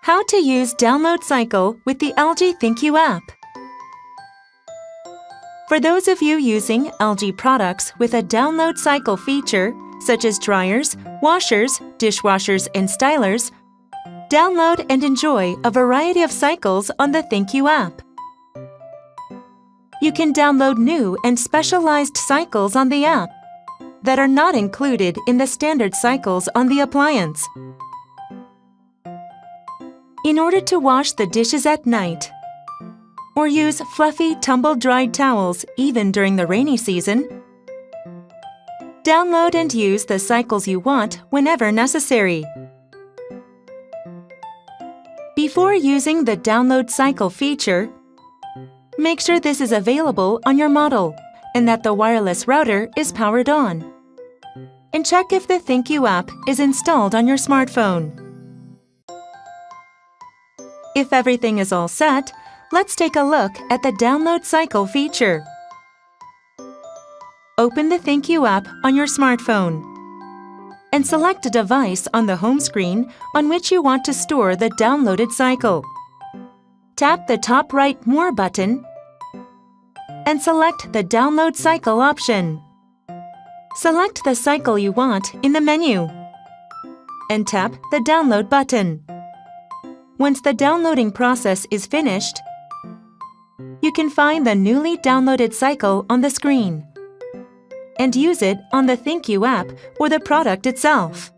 How to use download cycle with the LG ThinQ app. For those of you using LG products with a download cycle feature, such as dryers, washers, dishwashers, and stylers, download and enjoy a variety of cycles on the ThinQ app. You can download new and specialized cycles on the app that are not included in the standard cycles on the appliance. In order to wash the dishes at night, or use fluffy, tumble-dried towels even during the rainy season, download and use the cycles you want whenever necessary. Before using the download cycle feature, make sure this is available on your model and that the wireless router is powered on. And check if the ThinQ app is installed on your smartphone. If everything is all set, let's take a look at the download cycle feature. Open the ThinQ app on your smartphone and select a device on the home screen on which you want to store the downloaded cycle. Tap the top right More button and select the Download Cycle option. Select the cycle you want in the menu and tap the Download button. Once the downloading process is finished, you can find the newly downloaded cycle on the screen and use it on the ThinQ app or the product itself.